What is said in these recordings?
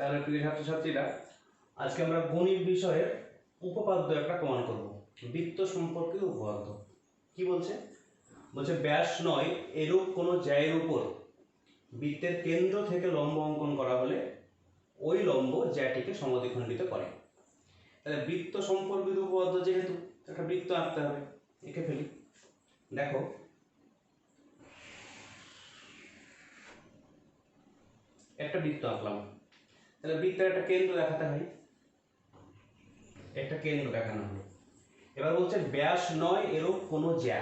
তাহলে প্রিয় ছাত্রছাত্রীরা, আজকে আমরা গণিত বিষয়ের উপপাদ্য একটা প্রমাণ করব। বৃত্ত সম্পর্কিত উপপাদ্য কি বলছে? বলছে ব্যাস নয় এরূপ কোনো জ্যায়ের উপর বৃত্তের কেন্দ্র থেকে লম্ব অঙ্কন করা হলে ওই লম্ব জ্যাটিকে সমদ্বিখণ্ডিত করে। তাহলে বৃত্ত সম্পর্কিত উপপাদ্য যেহেতু, একটা বৃত্ত আঁকতে হবে। এঁকে ফেলি। দেখো, একটা বৃত্ত আঁকলাম। তাহলে বৃত্তের একটা কেন্দ্র দেখাতে হয়, একটা কেন্দ্র দেখানো হলো। এবার বলছে ব্যাস নয় এরূপ কোনো জ্যা।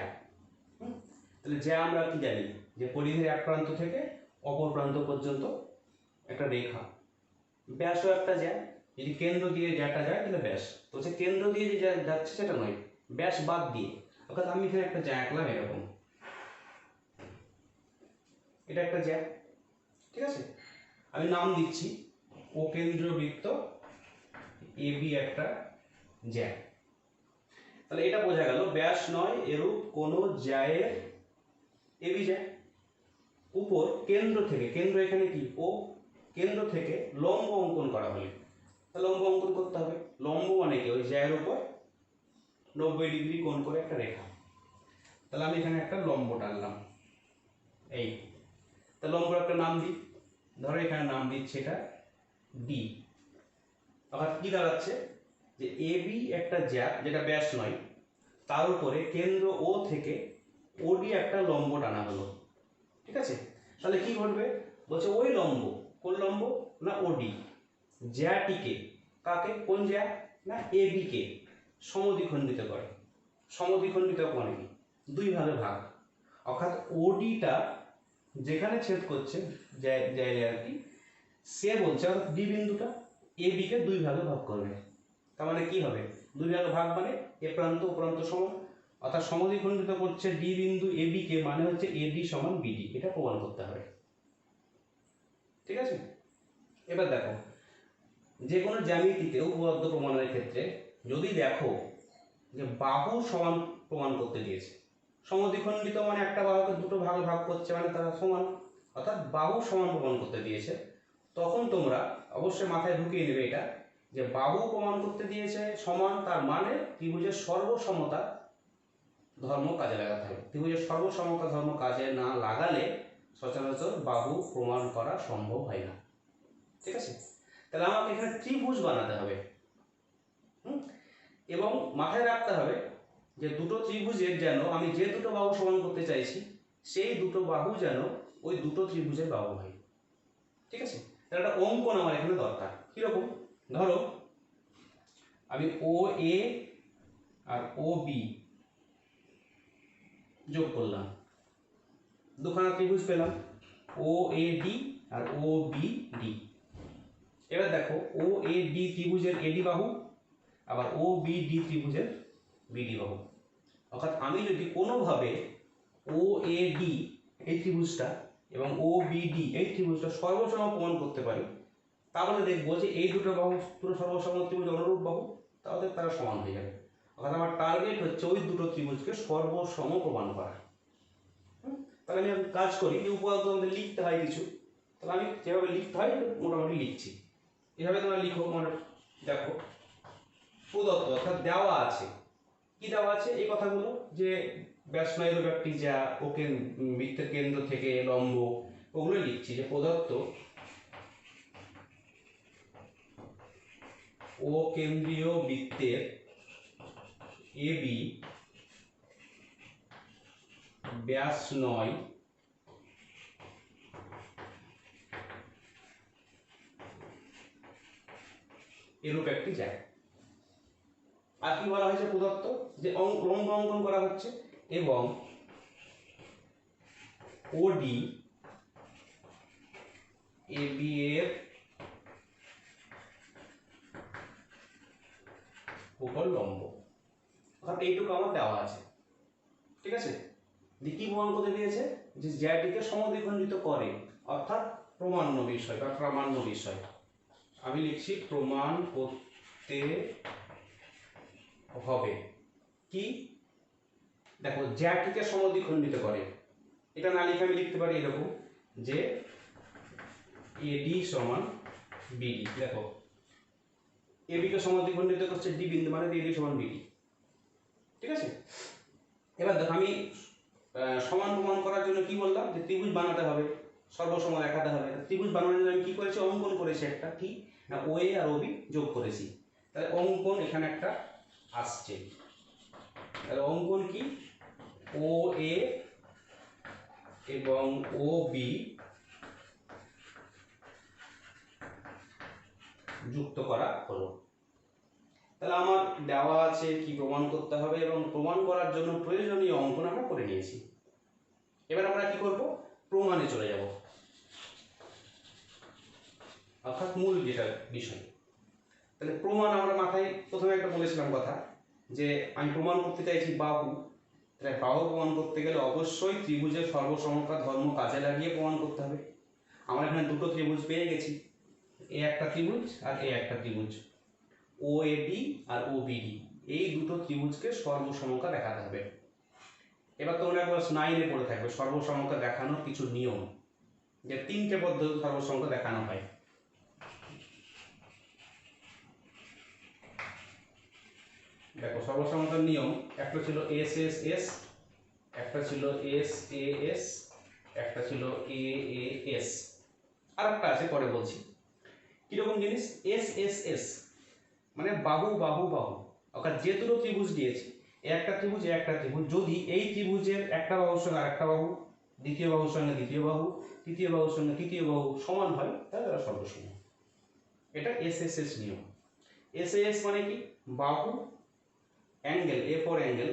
তাহলে জ্যা আমরা কি জানি? যে পরিধির এক প্রান্ত থেকে অপর প্রান্ত পর্যন্ত একটা রেখা। ব্যাসও একটা জ্যা। যদি কেন্দ্র দিয়ে জ্যাটা যায় তাহলে ব্যাস। তো হচ্ছে কেন্দ্র দিয়ে যে যাচ্ছে সেটা নয়, ব্যাস বাদ দিয়ে। অর্থাৎ আমি এখানে একটা জ্যা আঁকলাম এরকম, এটা একটা জ্যা। ঠিক আছে, আমি নাম দিচ্ছি ও কেন্দ্রীয় বৃত্ত এ বি একটা জ্যা। তাহলে এটা বোঝা গেল ব্যাস নয় এরূপ কোনো জ্যায়ের এবি জ্যা উপর কেন্দ্র থেকে, কেন্দ্র এখানে কি ও, কেন্দ্র থেকে লম্ব অঙ্কন করা হলে। লম্ব অঙ্কন করতে হবে। লম্ব মানে কি? ওই জ্যায়ের উপর 90 ডিগ্রি কোণ করে একটা রেখা। তাহলে আমি এখানে একটা লম্ব টানলাম, এই। তা লম্বর একটা নাম দিই, ধরো এখানে নাম দিচ্ছি এটা ডি। অর্থাৎ কি দাঁড়াচ্ছে? যে এ বি একটা জ্যা, যেটা ব্যাস নয়, তার উপরে কেন্দ্র ও থেকে ওডি একটা লম্ব টানা হলো। ঠিক আছে, তাহলে কি ঘটবে? বলছে ওই লম্ব, কোন লম্ব? না ওডি, জ্যাটিকে, কাকে? কোন জ্যা? না এ বি কে সমদ্বিখণ্ডিত করে। সমদ্বিখণ্ডিত মানে কি? দুই ভাগে ভাগ। অর্থাৎ ওডিটা যেখানে ছেদ করছে জায়গায় আর কি, সে বলছে অর্থাৎ ডি বিন্দুটা এ বি কে দুই ভাগে ভাগ করবে। তার মানে কি হবে? দুই ভাগে ভাগ মানে এ প্রান্ত ও প্রান্ত সমান, অর্থাৎ সমদ্বিখণ্ডিত করছে ডি বিন্দু এ বি কে, মানে হচ্ছে এডি সমান বিডি। এটা প্রমাণ করতে হবে। ঠিক আছে, এবার দেখো, যে কোনো জ্যামিতিতে উপপাদ্য প্রমাণের ক্ষেত্রে যদি দেখো যে বাহু সমান প্রমাণ করতে দিয়েছে, সমদ্বিখণ্ডিত মানে একটা বাহুকে দুটো ভাগে ভাগ করছে মানে তারা সমান, অর্থাৎ বাহু সমান প্রমাণ করতে দিয়েছে, তখন তোমরা অবশ্যই মাথায় ঢুকিয়ে নেবে এটা, যে বাহু প্রমাণ করতে দিয়েছে সমান, তার মানে ত্রিভুজের সর্বসমতা ধর্ম কাজে লাগাতে হবে। ত্রিভুজের সর্বসমতা ধর্ম কাজে না লাগালে সচরাচর বাহু প্রমাণ করা সম্ভব হয় না। ঠিক আছে, তাহলে আমাকে এখানে ত্রিভুজ বানাতে হবে। এবং মাথায় রাখতে হবে যে দুটো ত্রিভুজের যেন আমি যে দুটো বাহু সমান করতে চাইছি, সেই দুটো বাহু যেন ওই দুটো ত্রিভুজের বাহু হয়। ঠিক আছে, তাহলে একটা অঙ্কন আমার এখানে দরকার। কিরকম? ধরো আমি ও এ আর ও বি যোগ করলাম, দুখানা ত্রিভুজ পেলাম, ও এ ডি আর ও বি ডি। এবার দেখো, ও এ ডি ত্রিভুজের এডি বাহু, আবার ও বি ডি ত্রিভুজের বিডি বাহু। অর্থাৎ আমি যদি কোনোভাবে ও এ ডি এই ত্রিভুজটা এবং ও বি ডি এই ত্রিভুজটা সর্বসম প্রমাণ করতে পারি, তাহলে দেখবো যে এই দুটো বাহু, দুটো সর্বসম ত্রিভুজ অনুরূপ বাহু, তাহলে তারা সমান হয়ে যাবে। অর্থাৎ আমার টার্গেট হচ্ছে ওই দুটো ত্রিভুজকে সর্বসম প্রমাণ করা। তাহলে আমি কাজ করি, যে উপপাদ্য আমাদের লিখতে হয় কিছু, তাহলে আমি যেভাবে লিখতে হয় মোটামুটি লিখছি। এভাবে তোমরা লিখো। মানে দেখো, প্রদত্ত অর্থাৎ দেওয়া আছে, কি দেওয়া আছে? এই কথাগুলো, যে ব্যাস নয় এরূপ একটি জ্যা, ওকে বৃত্তের কেন্দ্র থেকে লম্ব, ওগুলো লিখছি। যে প্রদত্ত ও কেন্দ্রীয় বৃত্তের এ বি ব্যাস নয় এরূপ একটি জ্যা। আর কি বলা হয়েছে? প্রদত্ত যে লম্ব অঙ্কন করা হচ্ছে এবং ওডি এ বি এর উপর লম্ব। অর্থাৎ এইটুকু আমার দেওয়া আছে। ঠিক আছে, কি প্রমাণ করতে দিয়েছে? যে জ্যাটিকে সমদ্বিখণ্ডিত করে, অর্থাৎ প্রমাণ্য বিষয় বা প্রামাণ্য বিষয়। আমি লিখছি প্রমাণ করতে হবে। কি? দেখো, জ্যাটিকে সমদ্বিখণ্ডিত করে, এটা না লিখে আমি লিখতে পারি এরকম, যে এডি সমান বিডি। দেখো এবি কে সমদ্বিখণ্ডিত করছে ডি বিন্দু, মানে বিডি সমান বিডি। ঠিক আছে, এবার দেখো আমি সমান প্রমাণ করার জন্য কি বললাম, যে ত্রিভুজ বানাতে হবে, সর্বসম দেখাতে হবে। ত্রিভুজ বানানোর জন্য আমি কি করেছি, অঙ্কন করেছি একটা, কি না ও এ আর ওবি যোগ করেছি। তাহলে অঙ্কন এখানে একটা আসছে, তাহলে অঙ্কন কি ও এ এবং ও বি যুক্ত করা হলো। তাহলে আমার দেওয়া আছে কি প্রমাণ করতে হবে, এবং প্রমাণ করার জন্য প্রয়োজনীয় অঙ্কন আমরা করে নিয়েছি। এবার আমরা কি করব, প্রমাণে চলে যাব, অর্থাৎ মূল যেটা বিষয়। তাহলে প্রমাণ আমরা মাথায় প্রথমে একটা বলেছিলাম কথা, যে আমি প্রমাণ করতে চাইছি বাহু। তাহলে বাহু প্রমাণ করতে গেলে অবশ্যই ত্রিভুজের সর্বসমতা ধর্ম কাজে লাগিয়ে প্রমাণ করতে হবে। আমরা এখানে দুটো ত্রিভুজ পেয়ে গেছি, এ একটা ত্রিভুজ আর এ একটা ত্রিভুজ, ও A B R O BD, এই দুটো ত্রিভুজকে সর্বসমতা দেখাতে হবে। এবার তোমরা ক্লাস 9-এ পড়ে থাকবে সর্বসমতা দেখানোর কিছু নিয়ম, যে তিনটে পদ্ধতি সর্বসমতা দেখানো হয়। দেখো সর্বসমতার নিয়ম, একটা ছিল এস এস এস, একটা ছিল এস এ এস, একটা ছিল এ এ এস, আর একটা আছে পরে বলছি। কিরকম জিনিস, এস এস এস মানে বাহু বাহু বাহু, অর্থাৎ যে দুটো ত্রিভুজ দিয়েছি, একটা ত্রিভুজ একটা ত্রিভুজ, যদি এই ত্রিভুজের একটা বাহুর সঙ্গে আরেকটা বাহু, দ্বিতীয় বাহুর সঙ্গে দ্বিতীয় বাহু, তৃতীয় বাহুর সঙ্গে তৃতীয় বাহু সমান হয়, তাহলে তারা সর্বসম। এটা এস এস এস নিয়ম। এস এস মানে কি, বাহু অ্যাঙ্গেল, এ ফর অ্যাঙ্গেল,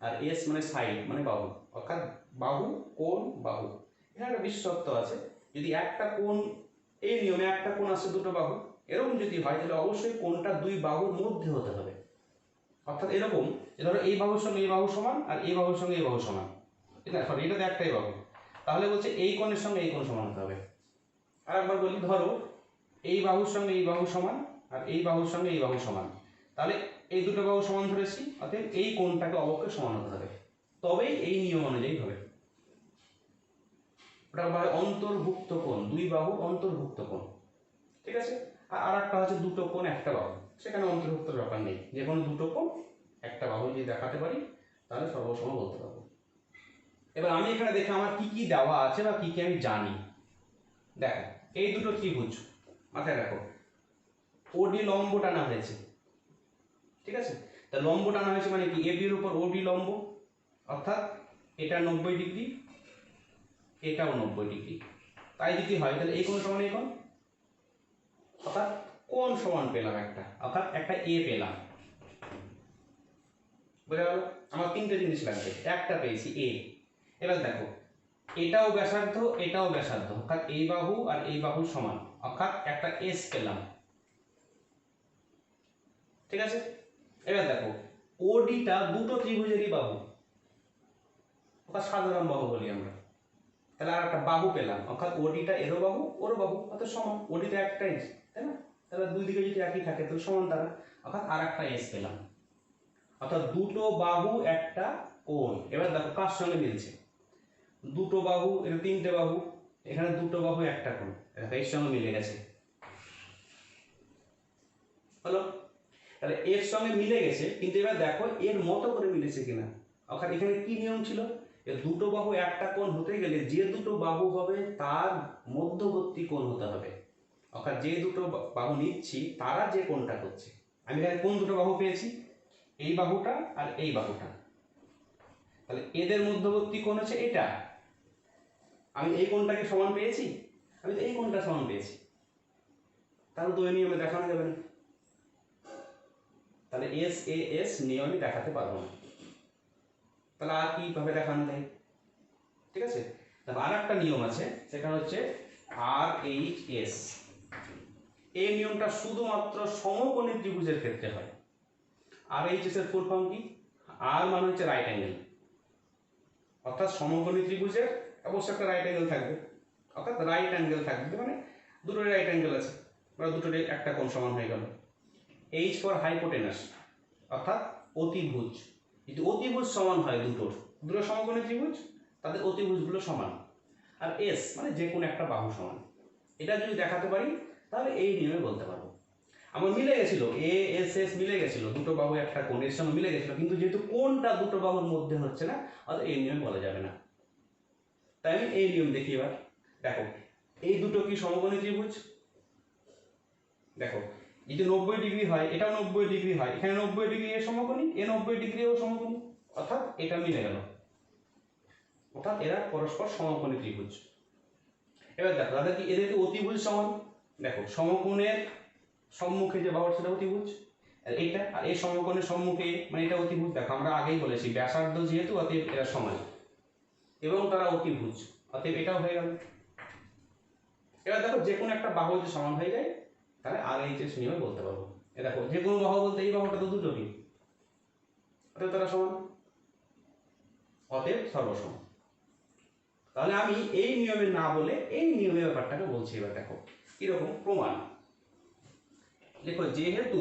আর এস মানে সাইড মানে বাহু, অর্থাৎ বাহু কোণ বাহু। এখানে একটা বিশেষত্ব আছে, যদি একটা কোণ, এই নিয়মে একটা কোণ আসছে দুটো বাহু, এরকম যদি হয় তাহলে অবশ্যই কোণটা দুই বাহুর মধ্যে হতে হবে। অর্থাৎ এরকম, যে ধরো এই বাহুর সঙ্গে এই বাহু সমান আর এই বাহুর সঙ্গে এই বাহু সমান, ঠিক আছে, সরি এটাতে একটাই বাহু, তাহলে বলছে এই কোণের সঙ্গে এই কোণ সমান হতে হবে। আর একবার বলি, ধরো এই বাহুর সঙ্গে এই বাহু সমান আর এই বাহুর সঙ্গে এই বাহু সমান, তাহলে এই দুটো বাহু সমান ধরেছি, অতএব এই কোণটাকে অবশ্যই সমান হতে হবে, তবেই এই নিয়ম অনুযায়ী হবে। ওটা বলা হয় অন্তর্ভুক্ত কোণ, দুই বাহুর অন্তর্ভুক্ত কোণ। ঠিক আছে, আর একটা হচ্ছে দুটো কোণ একটা বাহু, সেখানে অন্তর্ভুক্ত ব্যাপার নেই, যে কোনো দুটো কোণ একটা বাহু যদি দেখাতে পারি তাহলে সর্বসম বলতে পারবো। এবার আমি এখানে দেখে আমার কি কি দেওয়া আছে বা কি কি আমি জানি। দেখো এই দুটো ত্রিভুজ, মাথায় রাখো, ওডি লম্ব টানা হয়েছে, ঠিক আছে, তা লম্ব টানা হয়েছে মানে কি, এবি এর উপর ওডি লম্ব, অর্থাৎ এটা 90 ডিগ্রি, এটাও 90 ডিগ্রি। তাই যদি হয় তাহলে এই কোণ সমান এই কোণ, অর্থাৎ কোণ সমান পেলাম একটা, অর্থাৎ একটা এ পেলাম। বোঝা গেল, আমার তিনটে জিনিস লাগবে, একটা পেয়েছি এ। এবার দেখো এটাও ব্যাসার্ধ এটাও ব্যাসার্ধ, অর্থাৎ এই বাহু আর এই বাহু সমান, অর্থাৎ একটা এস পেলাম। ঠিক আছে, এবার দেখো ওডিটা দুটো ত্রিভুজেরই বাহু, অর্থাৎ সাধারণ বাহু বলি আমরা, তাহলে আর একটা বাহু পেলাম, অর্থাৎ ওডিটা এরও বাহু ওরও বাহু, অর্থাৎ সমান, ওডিটা একটাই, তাই না, তাহলে দুই দিকে যদি একই থাকে তাহলে সমান তারা, অর্থাৎ আর একটা এস পেলাম, অর্থাৎ দুটো বাহু একটা কোণ। এবার দেখো কার সঙ্গে মিলছে, দুটো বাহু, এটা তিনটে বাহু, এখানে দুটো বাহু একটা কোণ, এর সঙ্গে মিলে গেছে, হলো, তাহলে এর সঙ্গে মিলে গেছে। কিন্তু এবার দেখো এর মতো করে মিলেছে কিনা, অর্থাৎ এখানে কি নিয়ম ছিল, এর দুটো বাহু একটা কোণ হতে গেলে যে দুটো বাহু হবে তার মধ্যবর্তী কোণ হতে হবে, অর্থাৎ যে দুটো বাহু নিচ্ছি তারা যে কোণটা করছে। আমি এখানে কোন দুটো বাহু পেয়েছি, এই বাহুটা আর এই বাহুটা, তাহলে এদের মধ্যবর্তী কোণ হচ্ছে এটা, আমি এই কোণটাকে সমান পেয়েছি, আমি তো এই কোণটা সমান পেয়েছি, তাহলে তো ওই নিয়মে দেখানো যাবে না, তাহলে এস এ এস নিয়মে দেখাতে পারবো না, তাহলে আর কিভাবে দেখানো যায়। ঠিক আছে, তাহলে আর একটা নিয়ম আছে, সেটা হচ্ছে আর এইচ এস। এই নিয়মটা শুধুমাত্র সমকোণী ত্রিভুজের ক্ষেত্রে হয়। আর এইচ এস এর ফুল ফর্ম কি, আর মানে হচ্ছে রাইট অ্যাঙ্গেল, অর্থাৎ সমকোণী ত্রিভুজের অবশ্যই একটা রাইট অ্যাঙ্গেল থাকবে, অর্থাৎ রাইট অ্যাঙ্গেল থাকবে, মানে দুটোর রাইট অ্যাঙ্গেল আছে, মানে দুটোর একটা কোণ সমান হয়ে গেল। এইচ ফর হাইপোটেনাস, অর্থাৎ অতিভুজ, যদি অতিভুজ সমান হয় দুটো সমকোণী ত্রিভুজ, তাদের অতিভুজগুলো সমান। আর এস মানে যে কোনো একটা বাহু সমান, এটা যদি দেখাতে পারি তাহলে এই নিয়মে বলতে পারবো। আমার মিলে গেছিল, এ এস এস মিলে গেছিল, দুটো বাহু একটা কোণ এর সঙ্গে মিলে গেছিল, কিন্তু যেহেতু কোণটা দুটো বাহুর মধ্যে হচ্ছে না, অর্থাৎ এই নিয়মে বলা যাবে না। তাই আমি এই নিয়ম দেখি। এবার দেখো এই দুটো কি সমকোণী ত্রিভুজ? দেখো যদি 90 ডিগ্রি হয়, এটাও 90 ডিগ্রি হয়, এখানে 90 ডিগ্রি এর সমকোণী, এ 90 ডিগ্রি ও সমকোণী, অর্থাৎ এটা মিলে গেল, অর্থাৎ এরা পরস্পর সমকোণী ত্রিভুজ। এবার দেখো তাদের কি এদের কি অতিভুজ সমান? দেখো সমকোণের সম্মুখে যে বাহু সেটা অতিভুজ, আর এইটা, আর এই সমকোণের সম্মুখে মানে এটা অতিভুজ। দেখো আমরা আগেই বলেছি ব্যাসার্ধ যেহেতু, অতএব এরা সমান এবং তারা অতিভুজ, অতএব এটাও হয়ে গেল। এবার দেখো যে কোনো একটা বাহু যদি সমান হয়ে যায় তাহলে RHS নিয়মে বলতে পারবো। এ দেখো যে কোনো বাহু বলতে এই বাহুটা তো দুটোরই, অতএব তারা সমান, অতএব সর্বসম। তাহলে আমি এই নিয়মে না বলে এই নিয়মের ব্যাপারটাকে বলছি। এবার দেখো কিরকম প্রমাণ। দেখো যেহেতু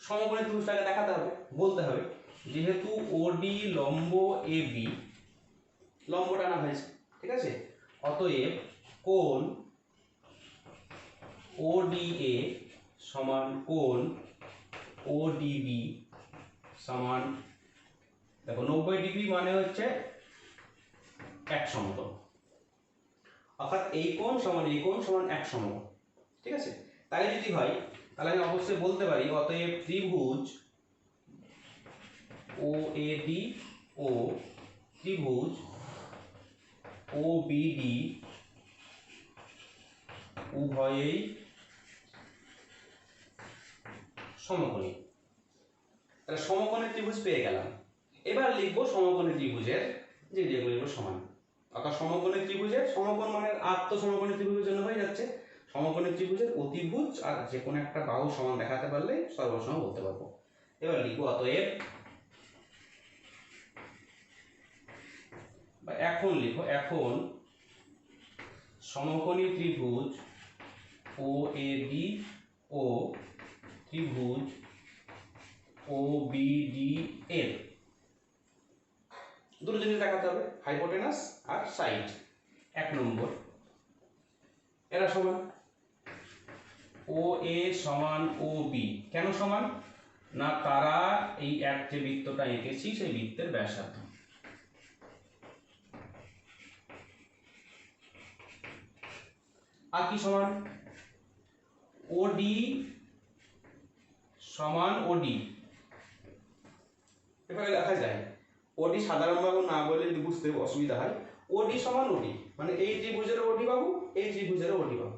সমকোণী ত্রিভুজটাকে দেখাতে হবে, বলতে হবে যেহেতু ওডি লম্ব AB, লম্ব টানা হয়েছে, ঠিক আছে, অতএব কোণ ODA সমান কোণ ODB সমান, দেখো 90 ডিগ্রি মানে হচ্ছে এক সমকোণ, অর্থাৎ এই কোণ সমান এই কোণ সমান এক সমকোণ, ঠিক আছে। তাই যদি হয় তাহলে আমি অবশ্যই বলতে পারি অতএব ত্রিভুজ OAD ও ত্রিভুজ OBD উভয়েই সমকোণী। তাহলে সমকোণী ত্রিভুজ পেয়ে গেলাম। এবার লিখবো সমকোণী ত্রিভুজের যে যেগুলো সমান, অর্থাৎ সমকোণী ত্রিভুজের সমকোণ মানে আত্ম সমকোণী ত্রিভুজের জন্য হয়ে যাচ্ছে সমকোণী ত্রিভুজের অতিভুজ, আর যে কোনো একটা বাহু সমান দেখাতে পারলে সর্বসম বলতে পারবো। এবার লিখবো অতএব, এখন লিখো এখন সমকোণী ত্রিভুজ OAD ও ত্রিভুজ OBD এর দুটো জিনিস দেখাতে হবে, হাইপোটেনাস আর সাইড। 1 নম্বর এরা সমান, OA সমান OB। কেন সমান? না তারা এই এক যে বৃত্তটা এঁকেছি সেই বৃত্তের ব্যাসার্ধ। আর কি সমান? OD সমান OD। এভাবে দেখা যায়, OD সাধারণভাবে না বলে যদি বুঝতে অসুবিধা হয়, OD সমান OD মানে এই ত্রিভুজের OD বাহু, এই ত্রিভুজের OD বাহু,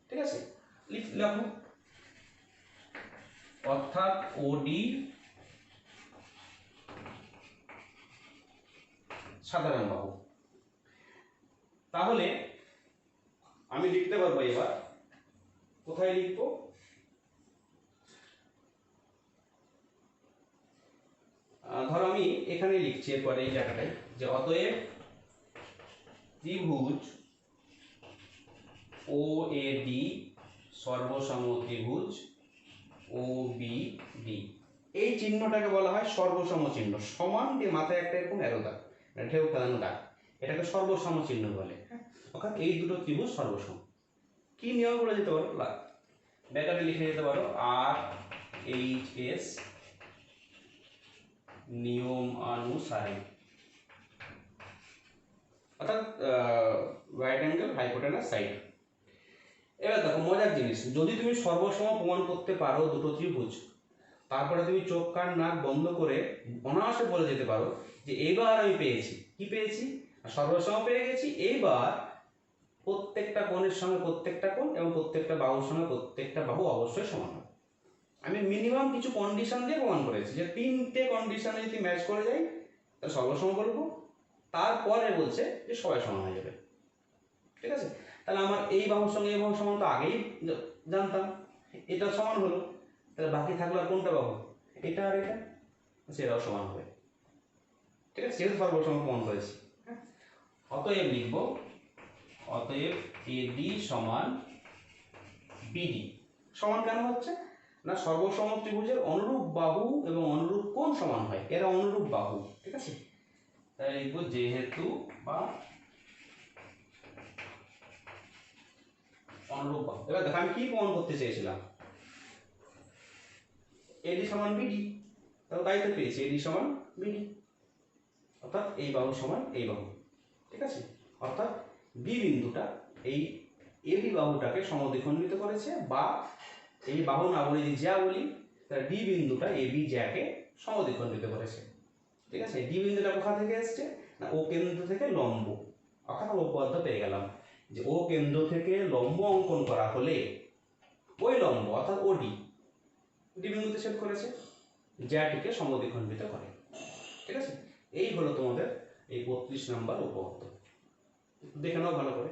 ঠিক আছে। লিখো অর্থাৎ OD সাধারণ বাহু। তাহলে আমি লিখতে পারবো, এবার কোথায় লিখবো? ধরো আমি এখানে লিখছি, এরপরে এই জায়গাটায় যে অতএব ত্রিভুজ OAD সর্বসম ত্রিভুজ OBD। এই চিহ্নটাকে বলা হয় সর্বসম চিহ্ন, সমান দিয়ে মাথায় একটা এরকম অ্যারো দাগ, ঢেউ খেলানো দাগ, এটাকে সর্বসম চিহ্ন বলে। অর্থাৎ এই দুটো ত্রিভুজ সর্বসম। কি নিয়ম বলে যেতে পারো, ব্যাটারে লিখে যেতে পারো RHS নিয়ম অনুসারে, অর্থাৎ রাইট অ্যাঙ্গেল হাইপোটেনাস সাইড। এবার দেখো মজার জিনিস, যদি তুমি সর্বসম প্রমাণ করতে পারো দুটো ত্রিভুজ, তারপরে তুমি চোখ কান নাক বন্ধ করে অনায়াসে বলে যেতে পারো যে এবার আমি পেয়েছি, কি পেয়েছি? সর্বসম পেয়ে গেছি। এইবার প্রত্যেকটা কোণের সঙ্গে প্রত্যেকটা কোণ এবং প্রত্যেকটা বাহুর সঙ্গে প্রত্যেকটা বাহু অবশ্যই সমান হবে। আমি মিনিমাম কিছু কন্ডিশন দিয়ে প্রমাণ করেছি যে 3টে কন্ডিশনে যদি ম্যাচ করে যায় তাহলে সর্বসম বলবো, তারপরে বলছে যে সবাই সমান হয়ে যাবে, ঠিক আছে। তাহলে আমার এই বাহুর সঙ্গে এই বাহুর সমান তো আগেই জানতাম, এটা সমান হলো, তাহলে বাকি থাকলো আর কোনটা বাহু? এটা আর এটা, সেটাও সমান হবে, ঠিক আছে, যেহেতু সর্বসম প্রমাণ করেছি। অতএব লিখবো অতএব AD সমান BD। সমান কেন হচ্ছে? না সর্বসম ত্রিভুজের অনুরূপ বাহু এবং অনুরূপ কোণ সমান হয়, এরা অনুরূপ বাহু, ঠিক আছে। তাই লিখবো যেহেতু বা অনুরূপ বাহু। এবার দেখো আমি কি প্রমাণ করতে চেয়েছিলাম, এডি সমান বিডি, তাই তো পেয়েছি এডি সমান বিডি, অর্থাৎ এই বাহু সমান এই বাহু। ঠিক আছে, অর্থাৎ বি বিন্দুটা এই এবি বাহুটাকে সমদ্বিখণ্ডিত করেছে, বা এই বাহু না বলে যদি জ্যা বলি, তাহলে ডি বিন্দুটা এবি জ্যাকে সমদ্বিখণ্ডিত করেছে। ঠিক আছে, ডি বিন্দুটা কোথা থেকে এসছে না ও কেন্দ্র থেকে লম্ব, অর্থাৎ উপপাদ্য পেয়ে গেলাম যে ও কেন্দ্র থেকে লম্ব অঙ্কন করা হলে ওই লম্ব অর্থাৎ ওডি ডি বিন্দুতে ছেদ করেছে, জ্যাটিকে সমদ্বিখণ্ডিত করে। ঠিক আছে, এই হলো তোমাদের এই 32 নম্বর উপপাদ্য। দেখে নাও ভালো করে।